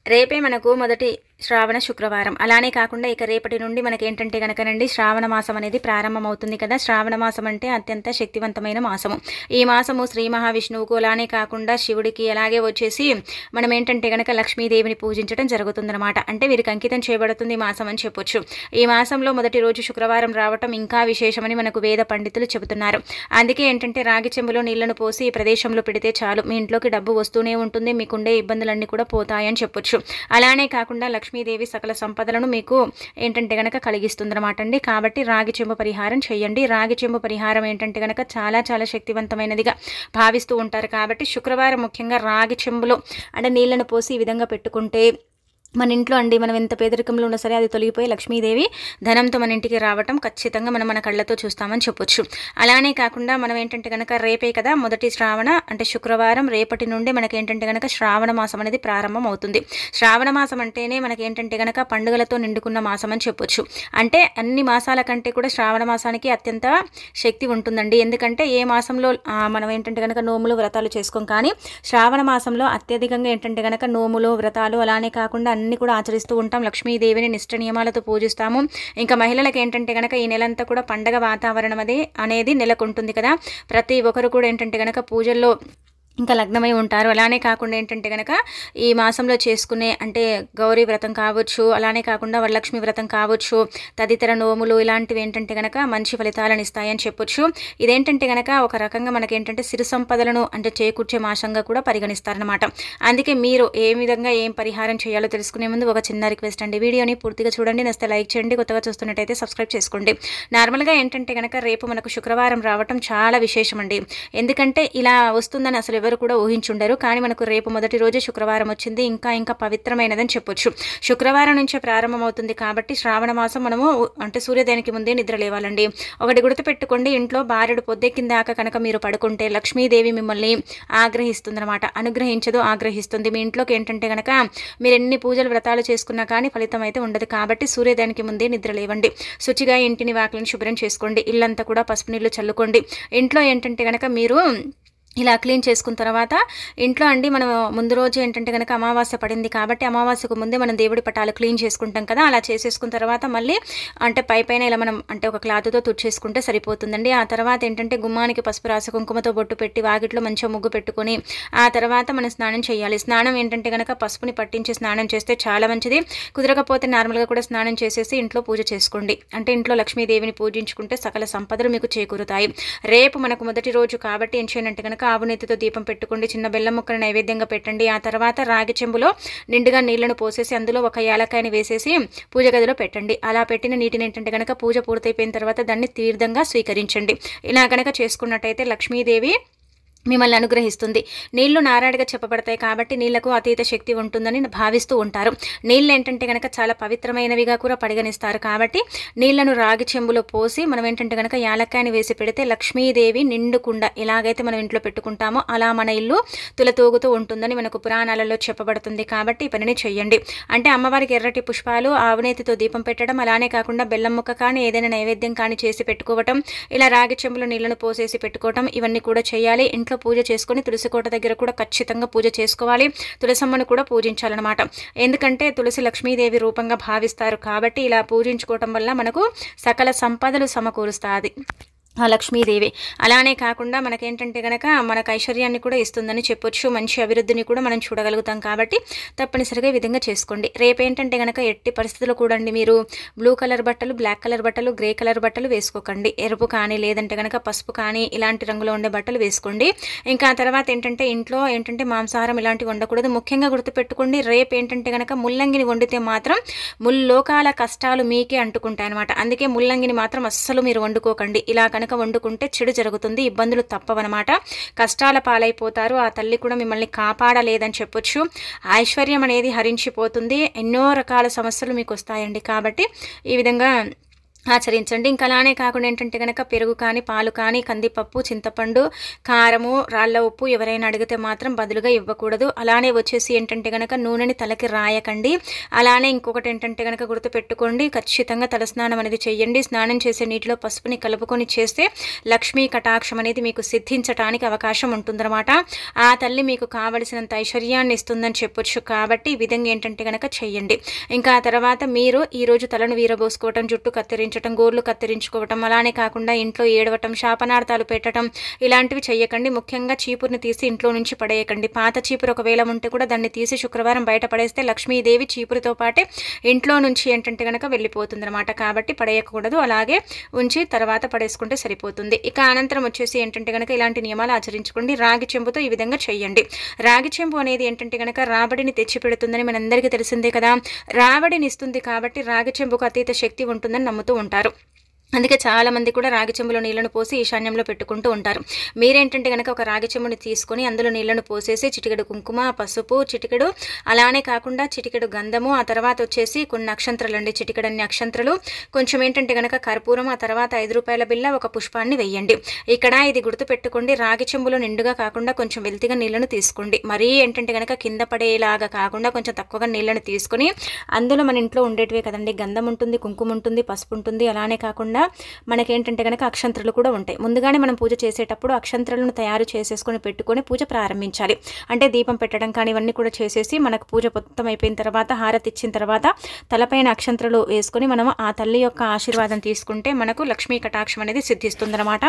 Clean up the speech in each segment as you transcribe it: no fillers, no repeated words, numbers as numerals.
రేపే మనకు మొదటి శ్రావణ శుక్రవారం. అలానే కాకుండా ఇక రేపటి నుండి మనకేంటంటే గనకనండి శ్రావణ మాసం అనేది ప్రారంభమవుతుంది కదా. శ్రావణ మాసం అంటే అత్యంత శక్తివంతమైన మాసము. ఈ మాసము శ్రీ మహావిష్ణువుకు, అలానే కాకుండా శివుడికి, అలాగే వచ్చేసి మనం ఏంటంటే గనక లక్ష్మీదేవిని పూజించడం జరుగుతుందన్నమాట. అంటే వీరికి అంకితం చేయబడుతుంది ఈ మాసం అని చెప్పొచ్చు. ఈ మాసంలో మొదటి రోజు శుక్రవారం రావటం ఇంకా విశేషమని మనకు వేద పండితులు చెబుతున్నారు. అందుకే ఏంటంటే రాగి చెంబులో నీళ్లను పోసి ఈ ప్రదేశంలో పెడితే చాలు, మీ ఇంట్లోకి డబ్బు వస్తూనే ఉంటుంది, మీకుండే ఇబ్బందులన్నీ కూడా పోతాయని చెప్పొచ్చు. అలానే కాకుండా లక్ష్మీదేవి సకల సంపదలను మీకు ఏంటంటే గనక కలిగిస్తుందన్నమాట అండి. కాబట్టి రాగి చెంబు పరిహారం చేయండి. రాగి చెంబు పరిహారం ఏంటంటే గనక చాలా చాలా శక్తివంతమైనదిగా భావిస్తూ ఉంటారు. కాబట్టి శుక్రవారం ముఖ్యంగా రాగి చెంబులో అంటే నీళ్లను పోసి ఈ విధంగా పెట్టుకుంటే మన ఇంట్లో అండి మనం ఎంత పేదరికంలో ఉన్నా సరే అది తొలగిపోయి లక్ష్మీదేవి ధనంతో మన ఇంటికి రావటం ఖచ్చితంగా మనం మన కళ్ళతో చూస్తామని చెప్పొచ్చు. అలానే కాకుండా మనం ఏంటంటే కనుక రేపే కదా మొదటి శ్రావణ అంటే శుక్రవారం, రేపటి నుండి మనకి ఏంటంటే కనుక శ్రావణ మాసం అనేది ప్రారంభం అవుతుంది. శ్రావణ మాసం అంటేనే మనకి ఏంటంటే కనుక పండుగలతో నిండుకున్న మాసం అని చెప్పొచ్చు. అంటే అన్ని మాసాల కంటే కూడా శ్రావణ మాసానికి అత్యంత శక్తి ఉంటుందండి. ఎందుకంటే ఏ మాసంలో మనం ఏంటంటే కనుక నోములు వ్రతాలు చేసుకోం, కానీ శ్రావణ మాసంలో అత్యధికంగా ఏంటంటే కనుక నోములు వ్రతాలు అలానే కాకుండా అన్ని కూడా ఆచరిస్తూ ఉంటాం. లక్ష్మీదేవిని నిష్ఠ నియమాలతో పూజిస్తాము. ఇంకా మహిళలకు ఏంటంటే కనుక ఈ నెలంతా కూడా పండగ వాతావరణం అనేది నెలకొంటుంది కదా. ప్రతి ఒక్కరు కూడా ఏంటంటే కనుక పూజల్లో ఇంకా లగ్నమై ఉంటారు. అలానే కాకుండా ఏంటంటే కనుక ఈ మాసంలో చేసుకునే అంటే గౌరీ వ్రతం కావచ్చు, అలానే కాకుండా వరలక్ష్మి వ్రతం కావచ్చు, తదితర నోములు ఇలాంటివి ఏంటంటే కనుక మంచి ఫలితాలను ఇస్తాయని చెప్పొచ్చు. ఇదేంటంటే కనుక ఒక రకంగా మనకేంటంటే సిరి సంపదలను అంటే చేకూర్చే మాసంగా కూడా పరిగణిస్తారనమాట. అందుకే మీరు ఏ విధంగా ఏం పరిహారం చేయాలో తెలుసుకునే ముందు ఒక చిన్న రిక్వెస్ట్ అండి, వీడియోని పూర్తిగా చూడండి, నచ్చితే లైక్ చేయండి, కొత్తగా చూస్తున్నట్టయితే సబ్స్క్రైబ్ చేసుకోండి. నార్మల్గా ఏంటంటే కనుక రేపు మనకు శుక్రవారం రావటం చాలా విశేషం అండి. ఎందుకంటే ఇలా వస్తుందని అసలు ఎవరు కూడా ఊహించుండరు, కానీ మనకు రేపు మొదటి రోజు శుక్రవారం వచ్చింది. ఇంకా పవిత్రమైనదని చెప్పొచ్చు. శుక్రవారం నుంచే ప్రారంభమవుతుంది కాబట్టి శ్రావణ మాసం మనము అంటే సూర్యోదయానికి ముందే నిద్ర లేవాలండి. ఒకటి గుర్తుపెట్టుకోండి, ఇంట్లో బారెడు పొద్దెక్కిందాక కనుక మీరు పడుకుంటే లక్ష్మీదేవి మిమ్మల్ని ఆగ్రహిస్తుందన్నమాట. అనుగ్రహించదు, ఆగ్రహిస్తుంది. మీ ఇంట్లోకి ఏంటంటే కనుక మీరు ఎన్ని పూజలు వ్రతాలు చేసుకున్నా కానీ ఫలితం అయితే ఉండదు. కాబట్టి సూర్యోదయానికి ముందే నిద్ర లేవండి. శుచిగా ఇంటిని వాకిలిని శుభ్రం చేసుకోండి. ఇల్లంతా కూడా పసుపు నీళ్లు చల్లుకోండి. ఇంట్లో ఏంటంటే కనుక మీరు ఇలా క్లీన్ చేసుకున్న తర్వాత ఇంట్లో అండి మనం ముందు రోజు ఏంటంటే కనుక అమావాస్య పడింది కాబట్టి అమావాస్యకు ముందే మనం దేవుడి పటాలు క్లీన్ చేసుకుంటాం కదా. అలా చేసేసుకున్న తర్వాత మళ్ళీ అంటే పైన ఇలా మనం అంటే ఒక క్లాత్తో తుడిచేసుకుంటే సరిపోతుందండి. ఆ తర్వాత ఏంటంటే గుమ్మానికి పసుపు రాసి కుంకుమతో బొట్టు పెట్టి వాకిట్లో మంచిగా ముగ్గు పెట్టుకొని ఆ తర్వాత మనం స్నానం చేయాలి. స్నానం ఏంటంటే కనుక పసుపుని పట్టించి స్నానం చేస్తే చాలా మంచిది. కుదరకపోతే నార్మల్గా కూడా స్నానం చేసేసి ఇంట్లో పూజ చేసుకోండి. అంటే ఇంట్లో లక్ష్మీదేవిని పూజించుకుంటే సకల సంపదలు మీకు చేకూరుతాయి. రేపు మనకు మొదటి రోజు కాబట్టి ఏం చేయాలంటే కనుక ఆవు నెత్తితో దీపం పెట్టుకోండి. చిన్న బెల్లం ముక్కను నైవేద్యంగా పెట్టండి. ఆ తర్వాత రాగి చెంబులో నిండుగా నీళ్లను పోసేసి అందులో ఒక యాలకాయని వేసేసి పూజ గదిలో పెట్టండి. అలా పెట్టిన నీటిని ఏంటంటే కనుక పూజ పూర్తయిపోయిన తర్వాత దాన్ని తీర్థంగా స్వీకరించండి. ఇలా కనుక చేసుకున్నట్టయితే లక్ష్మీదేవి మిమ్మల్ని అనుగ్రహిస్తుంది. నీళ్లు నారాడిగా చెప్పబడతాయి కాబట్టి నీళ్లకు అతీత శక్తి ఉంటుందని భావిస్తూ ఉంటారు. నీళ్ళు ఏంటంటే కనుక చాలా పవిత్రమైనవిగా కూడా పరిగణిస్తారు. కాబట్టి నీళ్లను రాగి చెంబులో పోసి మనం ఏంటంటే కనుక యాలక్కాయని వేసి పెడితే లక్ష్మీదేవి నిండుకుండా ఎలాగైతే మనం ఇంట్లో పెట్టుకుంటామో అలా మన ఇల్లు తులతూగుతూ ఉంటుందని మనకు పురాణాలలో చెప్పబడుతుంది. కాబట్టి ఈ పనిని చెయ్యండి. అంటే అమ్మవారికి ఎర్రటి పుష్పాలు, ఆవునేతితో దీపం పెట్టడం, అలానే కాకుండా బెల్లం ముక్క కానీ ఏదైనా నైవేద్యం కానీ చేసి పెట్టుకోవటం, ఇలా రాగి చెంబులో నీళ్లను పోసేసి పెట్టుకోవటం, ఇవన్నీ కూడా చేయాలి. ఇంట్లో పూజ చేసుకొని తులసి కోట దగ్గర కూడా ఖచ్చితంగా పూజ చేసుకోవాలి. తులసమ్మను కూడా పూజించాలన్నమాట. ఎందుకంటే తులసి లక్ష్మీదేవి రూపంగా భావిస్తారు. కాబట్టి ఇలా పూజించుకోవటం వల్ల మనకు సకల సంపదలు సమకూరుస్తుంది ఆ లక్ష్మీదేవి. అలానే కాకుండా మనకేంటంటే కనుక మనకు ఐశ్వర్యాన్ని కూడా ఇస్తుందని చెప్పొచ్చు. మంచి అభివృద్ధిని కూడా మనం చూడగలుగుతాం. కాబట్టి తప్పనిసరిగా ఈ విధంగా చేసుకోండి. రేపేంటంటే కనుక ఎట్టి పరిస్థితుల్లో కూడా అండి మీరు బ్లూ కలర్ బట్టలు, బ్లాక్ కలర్ బట్టలు, గ్రే కలర్ బట్టలు వేసుకోకండి. ఎరుపు కానీ లేదంటే కనుక పసుపు కానీ ఇలాంటి రంగులో ఉండే బట్టలు వేసుకోండి. ఇంకా తర్వాత ఏంటంటే ఇంట్లో ఏంటంటే మాంసాహారం ఇలాంటివి వండకూడదు. ముఖ్యంగా గుర్తుపెట్టుకోండి, రేపు ఏంటంటే కనుక ముల్లంగిని వండితే మాత్రం ముల్లోకాల కష్టాలు మీకే అంటుకుంటాయి అనమాట. అందుకే ముల్లంగిని మాత్రం అస్సలు మీరు వండుకోకండి. ఇలా కనుక వండుకుంటే చెడు జరుగుతుంది, ఇబ్బందులు తప్పవన్నమాట. కష్టాల పాలైపోతారు. ఆ తల్లి కూడా మిమ్మల్ని కాపాడలేదని చెప్పొచ్చు. ఐశ్వర్యం అనేది హరించిపోతుంది. ఎన్నో రకాల సమస్యలు మీకు వస్తాయండి. కాబట్టి ఈ విధంగా ఆచరించండి. ఇంకా అలానే కాకుండా ఏంటంటే గనక పెరుగు కానీ, పాలు కానీ, కందిపప్పు, చింతపండు, కారము, రాళ్ళ ఉప్పు ఎవరైనా అడిగితే మాత్రం బదులుగా ఇవ్వకూడదు. అలానే వచ్చేసి ఏంటంటే గనక నూనెని తలకి రాయకండి. అలానే ఇంకొకటి ఏంటంటే గనక గుర్తుపెట్టుకోండి, ఖచ్చితంగా తలస్నానం అనేది చేయండి. స్నానం చేసే నీటిలో పసుపుని కలుపుకొని చేస్తే లక్ష్మీ కటాక్షం అనేది మీకు సిద్ధించటానికి అవకాశం ఉంటుందన్నమాట. ఆ తల్లి మీకు కావలసినంత ఐశ్వర్యాన్ని ఇస్తుందని చెప్పొచ్చు. కాబట్టి ఈ విధంగా ఏంటంటే గనక చెయ్యండి. ఇంకా ఆ తర్వాత మీరు ఈరోజు తలను వీరబోసుకోవటం, జుట్టు కత్తిరించడం, గోర్లు కత్తిరించుకోవటం, అలానే కాకుండా ఇంట్లో ఏడవటం, శాపనార్థాలు పెట్టడం ఇలాంటివి చెయ్యకండి. ముఖ్యంగా చీపురుని తీసి ఇంట్లో నుంచి పడేయకండి. పాత చీపురు ఒకవేళ ఉంటే కూడా దాన్ని తీసి శుక్రవారం బయట పడేస్తే లక్ష్మీదేవి చీపురుతో పాటే ఇంట్లో నుంచి ఏంటంటే కనుక వెళ్ళిపోతుంది అనమాట. కాబట్టి పడేయకూడదు, అలాగే ఉంచి తర్వాత పడేసుకుంటే సరిపోతుంది. ఇక అనంతరం వచ్చేసి ఏంటంటే కనుక ఇలాంటి నియమాలు ఆచరించుకోండి. రాగి చెంబుతో ఈ విధంగా చెయ్యండి. రాగి చెంబు అనేది ఏంటంటే కనుక రాబడిని తెచ్చిపెడుతుందని మనందరికీ తెలిసిందే కదా. రాబడిని ఇస్తుంది కాబట్టి రాగి చెంబుకు అతీత శక్తి ఉంటుందని నమ్ముతూ ఉంటారు. అందుకే చాలామంది కూడా రాగి చెంబులో నీళ్లను పోసి ఈశాన్యంలో పెట్టుకుంటూ ఉంటారు. మీరేంటంటే కనుక ఒక రాగి చెంబుని తీసుకొని అందులో నీళ్లను పోసేసి చిటికెడు కుంకుమ, పసుపు, చిటికెడు అలానే కాకుండా చిటికెడు గంధము, ఆ తర్వాత వచ్చేసి కొన్ని అక్షంతరాలు అండి, చిటికెడన్ని అక్షంతరాలు, కొంచెం ఏంటంటే కనుక కర్పూరం, ఆ తర్వాత 5 రూపాయల బిల్ల, ఒక పుష్పాన్ని వెయ్యండి. ఇక్కడ ఇది గుర్తుపెట్టుకోండి, రాగి చెంబులో నిండుగా కాకుండా కొంచెం వెల్తిగా నీళ్లను తీసుకోండి. మరీ ఏంటంటే కనుక కింద పడేలాగా కాకుండా కొంచెం తక్కువగా నీళ్లను తీసుకుని అందులో మన ఇంట్లో ఉండేటివే కదండి, గంధం ఉంటుంది, కుంకుమ ఉంటుంది, పసుపు ఉంటుంది, అలానే కాకుండా మనకేంటంటే కనుక అక్షంతరాలు కూడా ఉంటాయి. ముందుగానే మనం పూజ చేసేటప్పుడు అక్షంతరాలను తయారు చేసేసుకొని పెట్టుకొని పూజ ప్రారంభించాలి. అంటే దీపం పెట్టడం కానీ ఇవన్నీ కూడా చేసేసి మనకు పూజ మొత్తం అయిపోయిన తర్వాత హారతి ఇచ్చిన తర్వాత తలపైన అక్షంతరాలు వేసుకొని మనం ఆ తల్లి యొక్క ఆశీర్వాదం తీసుకుంటే మనకు లక్ష్మీ కటాక్షం అనేది సిద్ధిస్తుందన్నమాట.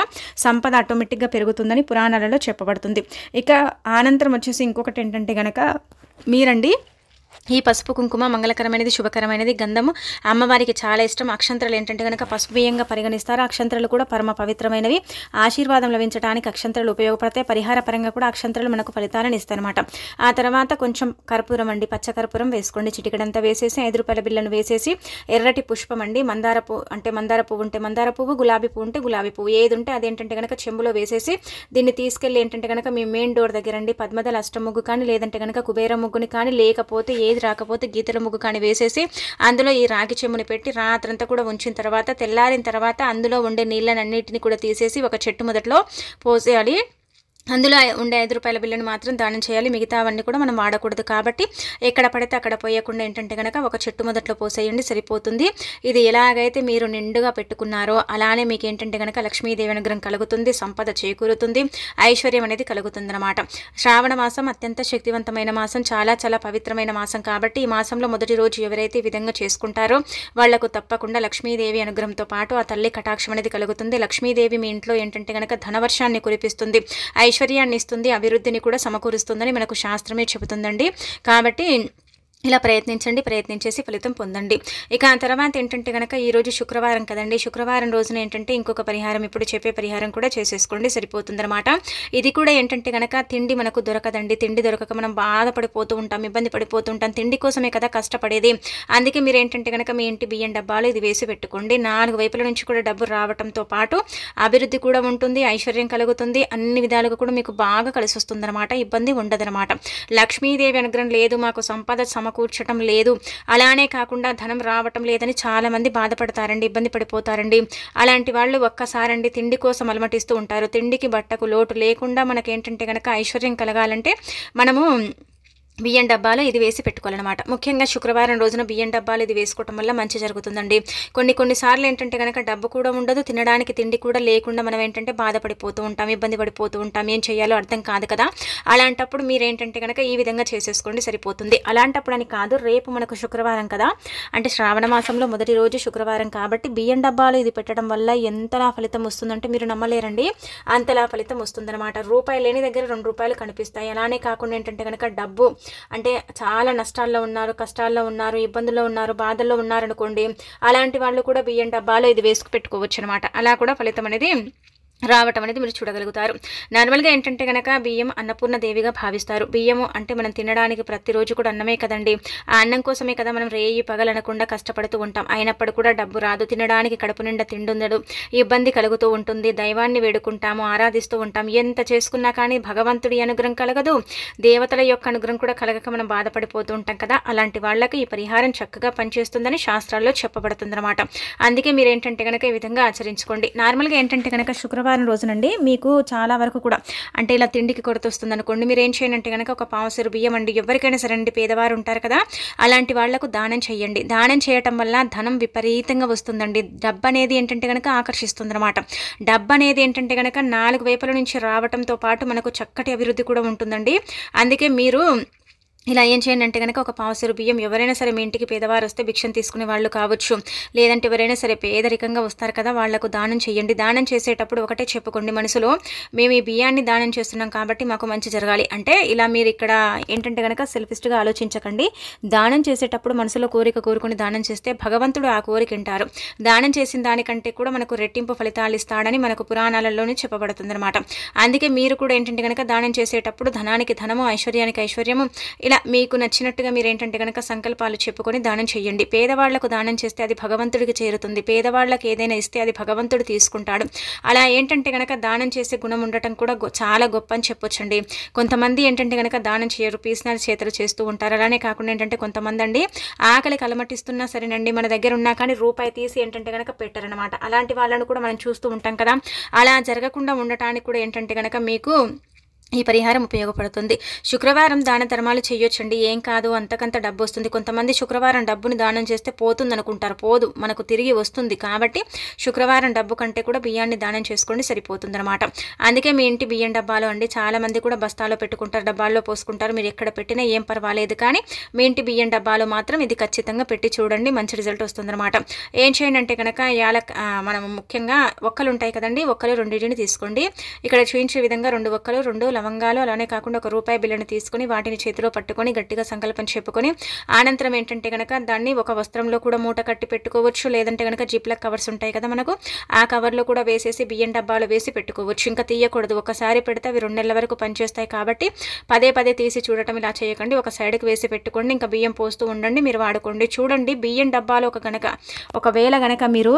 సంపద ఆటోమేటిక్గా పెరుగుతుందని పురాణాలలో చెప్పబడుతుంది. ఇక అనంతరం వచ్చేసి ఇంకొకటి ఏంటంటే కనుక మీరండి ఈ పసుపు కుంకుమ మంగళకరమైనది, శుభకరమైనది. గంధము అమ్మవారికి చాలా ఇష్టం. అక్షంతరాలు ఏంటంటే కనుక పసుపు బియ్యంగా పరిగణిస్తారు. అక్షంతరాలు కూడా పరమ పవిత్రమైనవి. ఆశీర్వాదం లభించడానికి అక్షంతరాలు ఉపయోగపడతాయి. పరిహార పరంగా కూడా అక్షంతరాలు మనకు ఫలితాలను ఇస్తాయన్నమాట. ఆ తర్వాత కొంచెం కర్పూరం అండి, పచ్చ కర్పూరం వేసుకోండి. చిటికడంతా వేసేసి 5 రూపాయల బిల్లను వేసేసి ఎర్రటి పుష్పం అండి, మందార పువ్వు అంటే మందార పువ్వు ఉంటే మందార పువ్వు, గులాబీ పువ్వు ఉంటే గులాబీ పువ్వు, ఏది ఉంటే అదేంటంటే కనుక చెంబులో వేసేసి దీన్ని తీసుకెళ్ళి ఏంటంటే కనుక మీ మెయిన్ డోర్ దగ్గర అండి పద్మదల అష్టం ముగ్గు కానీ లేదంటే కనుక కుబేర ముగ్గుని కానీ లేకపోతే ఏది రాకపోతే గీతల ముగ్గు కానీ వేసేసి అందులో ఈ రాగి చెంబుని పెట్టి రాత్రంతా కూడా ఉంచిన తర్వాత తెల్లారిన తర్వాత అందులో ఉండే నీళ్ళనన్నిటిని కూడా తీసేసి ఒక చెట్టు మొదట్లో పోసేయాలి. అందులో ఉండే 5 రూపాయల బిల్లును మాత్రం దానం చేయాలి. మిగతా అవన్నీ కూడా మనం వాడకూడదు. కాబట్టి ఎక్కడ పడితే అక్కడ పోయకుండా ఏంటంటే కనుక ఒక చెట్టు మొదట్లో పోసేయండి, సరిపోతుంది. ఇది ఎలాగైతే మీరు నిండుగా పెట్టుకున్నారో అలానే మీకు ఏంటంటే కనుక లక్ష్మీదేవి అనుగ్రహం కలుగుతుంది, సంపద చేకూరుతుంది, ఐశ్వర్యం అనేది కలుగుతుంది అనమాట. శ్రావణ మాసం అత్యంత శక్తివంతమైన మాసం, చాలా చాలా పవిత్రమైన మాసం. కాబట్టి ఈ మాసంలో మొదటి రోజు ఎవరైతే ఈ విధంగా చేసుకుంటారో వాళ్లకు తప్పకుండా లక్ష్మీదేవి అనుగ్రహంతో పాటు ఆ తల్లి కటాక్షం అనేది కలుగుతుంది. లక్ష్మీదేవి మీ ఇంట్లో ఏంటంటే కనుక ధనవర్షాన్ని కురిపిస్తుంది, ఐశ్వర్యాన్ని ఇస్తుంది, అభివృద్ధిని కూడా సమకూరుస్తుందని మనకు శాస్త్రమే చెబుతుందండి. కాబట్టి ఇలా ప్రయత్నించేసి ఫలితం పొందండి. ఇక ఆ తర్వాత ఏంటంటే కనుక ఈరోజు శుక్రవారం కదండి. శుక్రవారం రోజున ఏంటంటే ఇంకొక పరిహారం, ఇప్పుడు చెప్పే పరిహారం కూడా చేసేసుకోండి, సరిపోతుందన్నమాట. ఇది కూడా ఏంటంటే కనుక తిండి మనకు దొరకదండి. తిండి దొరకక మనం బాధపడిపోతూ ఉంటాం, ఇబ్బంది పడిపోతూ ఉంటాం. తిండి కోసమే కదా కష్టపడేది. అందుకే మీరు ఏంటంటే కనుక మీ ఇంటి బియ్యం డబ్బాలు ఇది వేసి పెట్టుకోండి. 4 వైపుల నుంచి కూడా డబ్బు రావడంతో పాటు అభివృద్ధి కూడా ఉంటుంది, ఐశ్వర్యం కలుగుతుంది, అన్ని విధాలుగా కూడా మీకు బాగా కలిసి వస్తుందన్నమాట. ఇబ్బంది ఉండదన్నమాట. లక్ష్మీదేవి అనుగ్రహం లేదు, మాకు సంపద కూర్చటం లేదు, అలానే కాకుండా ధనం రావటం లేదని చాలా మంది బాధపడతారండి, ఇబ్బంది పడిపోతారండి. అలాంటి వాళ్ళు ఒక్కసారండి తిండి కోసం అలమటిస్తూ ఉంటారు. తిండికి బట్టకు లోటు లేకుండా మనకేంటంటే కనుక ఐశ్వర్యం కలగాలంటే మనము బియ్యం డబ్బాలో ఇది వేసి పెట్టుకోవాలన్నమాట. ముఖ్యంగా శుక్రవారం రోజున బియ్యం డబ్బాలు ఇది వేసుకోవటం వల్ల మంచి జరుగుతుందండి. కొన్నిసార్లు ఏంటంటే కనుక డబ్బు కూడా ఉండదు, తినడానికి తిండి కూడా లేకుండా మనం ఏంటంటే బాధపడిపోతూ ఉంటాం, ఇబ్బంది పడిపోతూ ఉంటాం, ఏం చేయాలో అర్థం కాదు కదా. అలాంటప్పుడు మీరేంటంటే కనుక ఈ విధంగా చేసేసుకోండి, సరిపోతుంది. అలాంటప్పుడు అని కాదు, రేపు మనకు శుక్రవారం కదా, అంటే శ్రావణ మాసంలో మొదటి రోజు శుక్రవారం కాబట్టి బియ్యం డబ్బాలు ఇది పెట్టడం వల్ల ఎంతలా ఫలితం వస్తుందంటే మీరు నమ్మలేరండి, అంతలా ఫలితం వస్తుందన్నమాట. రూపాయి లేని దగ్గర 2 రూపాయలు కనిపిస్తాయి. అలానే కాకుండా ఏంటంటే కనుక డబ్బు అంటే చాలా నష్టాల్లో ఉన్నారు, కష్టాల్లో ఉన్నారు, ఇబ్బందుల్లో ఉన్నారు, బాధల్లో ఉన్నారనుకోండి, అలాంటి వాళ్ళు కూడా బియ్యం డబ్బాలో ఇది వేసుకు పెట్టుకోవచ్చు అనమాట. అలా కూడా ఫలితం అనేది రావటం అనేది మీరు చూడగలుగుతారు. నార్మల్‌గా ఏంటంటే గనక బియ్యం అన్నపూర్ణ దేవిగా భావిస్తారు. బియ్యము అంటే మనం తినడానికి ప్రతిరోజు కూడా అన్నమే కదండీ! ఆ అన్నం కోసమే కదా మనం రేయి పగలనకుండా కష్టపడుతూ ఉంటాం. అయినప్పుడు కూడా డబ్బు రాదు. తినడానికి కడుపు నిండా తిండుండదు. ఇబ్బంది కలుగుతూ ఉంటుంది. దైవాన్ని వేడుకుంటాము, ఆరాధిస్తూ ఉంటాం. ఎంత చేసుకున్నా కానీ భగవంతుడి అనుగ్రహం కలగదు. దేవతల యొక్క అనుగ్రహం కూడా కలగక మనం బాధపడిపోతూ ఉంటాం కదా! అలాంటి వాళ్ళకి ఈ పరిహారం చక్కగా పనిచేస్తుందని శాస్త్రాల్లో చెప్పబడుతుందన్నమాట. అందుకే మీరేంటంటే గనక ఈ విధంగా ఆచరించుకోండి. నార్మల్‌గా ఏంటంటే గనక శుక్రవారం రోజునండి మీకు చాలా వరకు కూడా అంటే ఇలా తిండికి కొరత వస్తుందనుకోండి, మీరేం చేయండి గనక ఒక పావుసేరు బియ్యం అండి, ఎవరికైనా సరే అండి పేదవారు ఉంటారు కదా, అలాంటి వాళ్లకు దానం చేయండి. దానం చేయటం వల్ల ధనం విపరీతంగా వస్తుందండి. డబ్బు అనేది ఏంటంటే గనక ఆకర్షిస్తుందన్నమాట. డబ్బు అనేది ఏంటంటే గనక 4 వైపుల నుంచి రావటంతో పాటు మనకు చక్కటి అభివృద్ధి కూడా ఉంటుందండి. అందుకే మీరు ఇలా ఏం చేయండి అంటే గనక ఒక పావుసేరు బియ్యం, ఎవరైనా సరే మీ ఇంటికి పేదవారు వస్తే భిక్షం తీసుకునే వాళ్ళు కావచ్చు, లేదంటే ఎవరైనా సరే పేదరికంగా వస్తారు కదా, వాళ్లకు దానం చేయండి. దానం చేసేటప్పుడు ఒకటే చెప్పుకోండి మనసులో, మేము ఈ బియ్యాన్ని దానం చేస్తున్నాం కాబట్టి మాకు మంచి జరగాలి. అంటే ఇలా మీరు ఇక్కడ ఏంటంటే గనక సెల్ఫిస్ట్గా ఆలోచించకండి. దానం చేసేటప్పుడు మనసులో కోరిక కోరుకుని దానం చేస్తే భగవంతుడు ఆ కోరిక వింటారు. దానం చేసిన దానికంటే కూడా మనకు రెట్టింపు ఫలితాలు ఇస్తాడని మనకు పురాణాలలోనే చెప్పబడుతుందన్నమాట. అందుకే మీరు కూడా ఏంటంటే గనక దానం చేసేటప్పుడు ధనానికి ధనము, ఐశ్వర్యానికి ఐశ్వర్యము, ఇలా మీకు నచ్చినట్టుగా మీరేంటంటే గనక సంకల్పాలు చెప్పుకొని దానం చేయండి. పేదవాళ్లకు దానం చేస్తే అది భగవంతుడికి చేరుతుంది. పేదవాళ్లకు ఏదైనా ఇస్తే అది భగవంతుడు తీసుకుంటాడు. అలా ఏంటంటే గనక దానం చేసే గుణం ఉండటం కూడా చాలా గొప్ప అని చెప్పొచ్చండి. కొంతమంది ఏంటంటే గనక దానం చేయరు, పీసినారి చేతులు చేస్తూ ఉంటారు. అలానే కాకుండా ఏంటంటే కొంతమంది అండి ఆకలి కలమటిస్తున్నా సరేనండి, మన దగ్గర ఉన్నా కానీ రూపాయి తీసి ఏంటంటే గనక పెట్టారనమాట. అలాంటి వాళ్ళను కూడా మనం చూస్తూ ఉంటాం కదా. అలా జరగకుండా ఉండటానికి కూడా ఏంటంటే గనక మీకు ఈ పరిహారం ఉపయోగపడుతుంది. శుక్రవారం దాన ధర్మాలు చేయొచ్చండి, ఏం కాదు, అంతకంత డబ్బు వస్తుంది. కొంతమంది శుక్రవారం డబ్బుని దానం చేస్తే పోతుంది అనుకుంటారు, పోదు, మనకు తిరిగి వస్తుంది. కాబట్టి శుక్రవారం డబ్బు కంటే కూడా బియ్యాన్ని దానం చేసుకోండి, సరిపోతుందన్నమాట. అందుకే మీ ఇంటి బియ్యం డబ్బాలు అండి చాలా మంది కూడా బస్తాలో పెట్టుకుంటారు, డబ్బాల్లో పోసుకుంటారు. మీరు ఎక్కడ పెట్టినా ఏం పర్వాలేదు, కానీ మీ ఇంటి బియ్యం డబ్బాలో మాత్రం ఇది ఖచ్చితంగా పెట్టి చూడండి, మంచి రిజల్ట్ వస్తుందన్నమాట. ఏం చేయండి అంటే కనుక మనం ముఖ్యంగా ఒక్కలు ఉంటాయి కదండి, ఒక్కలు 2 తీసుకోండి. ఇక్కడ చూపించే విధంగా 2 ఒక్కలు, 2 లవంగాలు, అలానే కాకుండా ఒక రూపాయి బిళ్ళను తీసుకుని వాటిని చేతిలో పట్టుకొని గట్టిగా సంకల్పం చెప్పుకొని అనంతరం ఏంటంటే కనుక దాన్ని ఒక వస్త్రంలో కూడా మూట కట్టి పెట్టుకోవచ్చు, లేదంటే కనుక జిప్లాక్ కవర్స్ ఉంటాయి కదా మనకు, ఆ కవర్లో కూడా వేసేసి బియ్యం డబ్బాలో వేసి పెట్టుకోవచ్చు. ఇంకా తీయకూడదు, ఒకసారి పెడితే అవి 2 నెలల వరకు పనిచేస్తాయి. కాబట్టి పదే పదే తీసి చూడటం ఇలా చేయకండి, ఒక సైడ్కి వేసి పెట్టుకోండి. ఇంకా బియ్యం పోస్తూ ఉండండి, మీరు వాడుకోండి. చూడండి బియ్యం డబ్బాలో ఒకవేళ గనక మీరు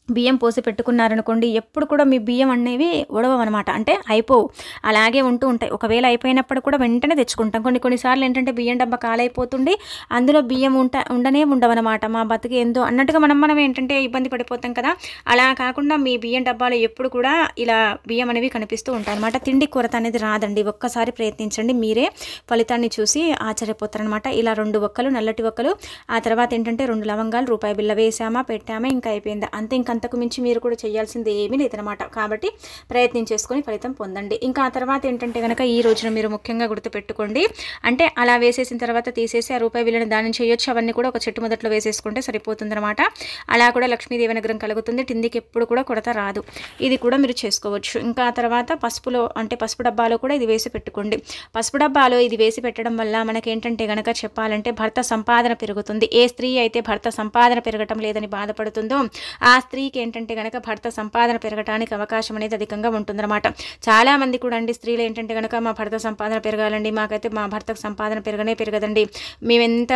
బియ్యం పోసి పెట్టుకున్నారనుకోండి, ఎప్పుడు కూడా మీ బియ్యం అనేవి ఉడవనమాట, అంటే అయిపోవు, అలాగే ఉంటూ ఉంటాయి. ఒకవేళ అయిపోయినప్పుడు కూడా వెంటనే తెచ్చుకుంటాం. కొన్నిసార్లు ఏంటంటే బియ్యం డబ్బా కాలైపోతుండి అందులో బియ్యం ఉండనే ఉండవన్నమాట. మా బతుకు ఏందో అన్నట్టుగా మనం ఏంటంటే ఇబ్బంది పడిపోతాం కదా. అలా కాకుండా మీ బియ్యం డబ్బాలో ఎప్పుడు కూడా ఇలా బియ్యం అనేవి కనిపిస్తూ ఉంటాయి అనమాట. తిండి కొరత అనేది రాదండి, ఒక్కసారి ప్రయత్నించండి, మీరే ఫలితాన్ని చూసి ఆశ్చర్యపోతారనమాట. ఇలా 2 ఒక్కలు, నల్లటి ఒక్కలు, ఆ తర్వాత ఏంటంటే 2 లవంగాలు, రూపాయి బిళ్ళ వేసామా, పెట్టామా, ఇంకా అయిపోయిందా, అంతే. అంతకు మించి మీరు కూడా చేయాల్సింది ఏమీ లేదనమాట. కాబట్టి ప్రయత్నం చేసుకొని ఫలితం పొందండి. ఇంకా ఆ తర్వాత ఏంటంటే కనుక ఈ రోజున మీరు ముఖ్యంగా గుర్తుపెట్టుకోండి, అంటే అలా వేసేసిన తర్వాత తీసేసి ఆ రూపాయి బిళ్ళను దానం చేయొచ్చు. అవన్నీ కూడా ఒక చెట్టు మొదట్లో వేసేసుకుంటే సరిపోతుందన్నమాట. అలా కూడా లక్ష్మీదేవి అనుగ్రహం కలుగుతుంది, తిండికి ఎప్పుడు కూడా కొరత రాదు. ఇది కూడా మీరు చేసుకోవచ్చు. ఇంకా ఆ తర్వాత పసుపు డబ్బాలో కూడా ఇది వేసి పెట్టుకోండి. పసుపు డబ్బాలో ఇది వేసి పెట్టడం వల్ల మనకేంటంటే గనక చెప్పాలంటే భర్త సంపాదన పెరుగుతుంది. ఏ స్త్రీ అయితే భర్త సంపాదన పెరగటం లేదని బాధపడుతుందో ఆ స్త్రీకి ఏంటంటే గనక భర్త సంపాదన పెరగడానికి అవకాశం అనేది అధికంగా ఉంటుందన్నమాట. చాలా మంది కూడా అండి స్త్రీలు ఏంటంటే గనక మా భర్త సంపాదన పెరగాలండి, మాకైతే మా భర్తకు సంపాదన పెరగదండి, మేమెంత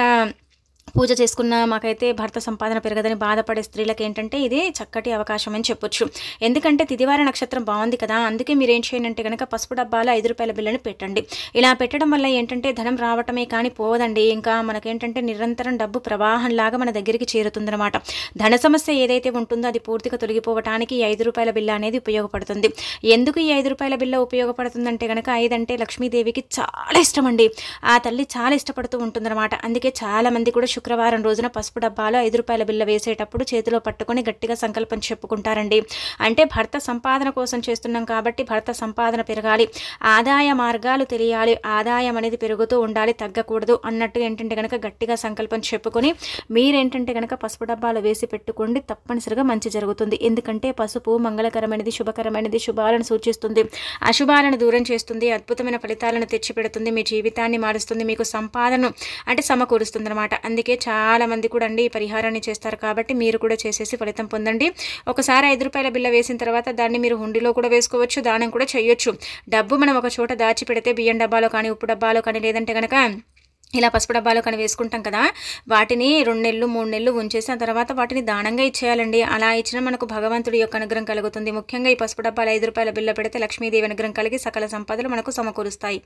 పూజ చేసుకున్న మాకైతే భర్త సంపాదన పెరగదని బాధపడే స్త్రీలకు ఏంటంటే ఇది చక్కటి అవకాశం అని చెప్పొచ్చు. ఎందుకంటే తిదివార నక్షత్రం బాగుంది కదా, అందుకే మీరు ఏం చేయండి అంటే కనుక పసుపు డబ్బాలో 5 రూపాయల బిళ్ళని పెట్టండి. ఇలా పెట్టడం వల్ల ఏంటంటే ధనం రావటమే కానీ పోదండి, ఇంకా మనకేంటంటే నిరంతరం డబ్బు ప్రవాహంలాగా మన దగ్గరికి చేరుతుందన్నమాట. ధన సమస్య ఏదైతే ఉంటుందో అది పూర్తిగా తొలగిపోవటానికి ఈ 5 రూపాయల బిళ్ళ అనేది ఉపయోగపడుతుంది. ఎందుకు ఈ 5 రూపాయల బిళ్ళ ఉపయోగపడుతుందంటే కనుక 5 అంటే లక్ష్మీదేవికి చాలా ఇష్టం అండి, ఆ తల్లి చాలా ఇష్టపడుతూ ఉంటుందన్నమాట. అందుకే చాలా మంది కూడా శుక్రవారం రోజున పసుపు డబ్బాలో 5 రూపాయల బిళ్ళ వేసేటప్పుడు చేతిలో పట్టుకొని గట్టిగా సంకల్పం చెప్పుకుంటారండి. అంటే భర్త సంపాదన కోసం చేస్తున్నాం కాబట్టి భర్త సంపాదన పెరగాలి, ఆదాయ మార్గాలు తెలియాలి, ఆదాయం అనేది పెరుగుతూ ఉండాలి, తగ్గకూడదు అన్నట్టు ఏంటంటే కనుక గట్టిగా సంకల్పం చెప్పుకొని మీరేంటంటే కనుక పసుపు డబ్బాలో వేసి పెట్టుకోండి, తప్పనిసరిగా మంచి జరుగుతుంది. ఎందుకంటే పసుపు మంగళకరమైనది, శుభకరమైనది, శుభాలను సూచిస్తుంది, అశుభాలను దూరం చేస్తుంది, అద్భుతమైన ఫలితాలను తెచ్చిపెడుతుంది, మీ జీవితాన్ని మారుస్తుంది, మీకు సంపాదన అంటే సమకూరుస్తుంది అనమాట. అందుకే అందుకే చాలామంది కూడా అండి ఈ పరిహారాన్ని చేస్తారు కాబట్టి మీరు కూడా చేసేసి ఫలితం పొందండి. ఒకసారి ₹5 బిళ్ళ వేసిన తర్వాత దాన్ని మీరు హుండీలో కూడా వేసుకోవచ్చు, దానం కూడా చేయొచ్చు. డబ్బు మనం ఒక చోట దాచిపెడితే బియ్యం డబ్బాలో కానీ, ఉప్పు డబ్బాలో కానీ, లేదంటే కనుక ఇలా పసుపు డబ్బాలో కానీ వేసుకుంటాం కదా, వాటిని 2 నెలలు 3 నెలలు ఉంచేసి ఆ తర్వాత వాటిని దానంగా ఇచ్చేయాలండి. అలా ఇచ్చినా మనకు భగవంతుడి యొక్క అనుగ్రహం కలుగుతుంది. ముఖ్యంగా ఈ పసుపు డబ్బాలు ₹5 బిళ్ళ పెడితే లక్ష్మీదేవి అనుగ్రహం కలిగి సకల సంపదలు మనకు సమకూరుస్తాయి.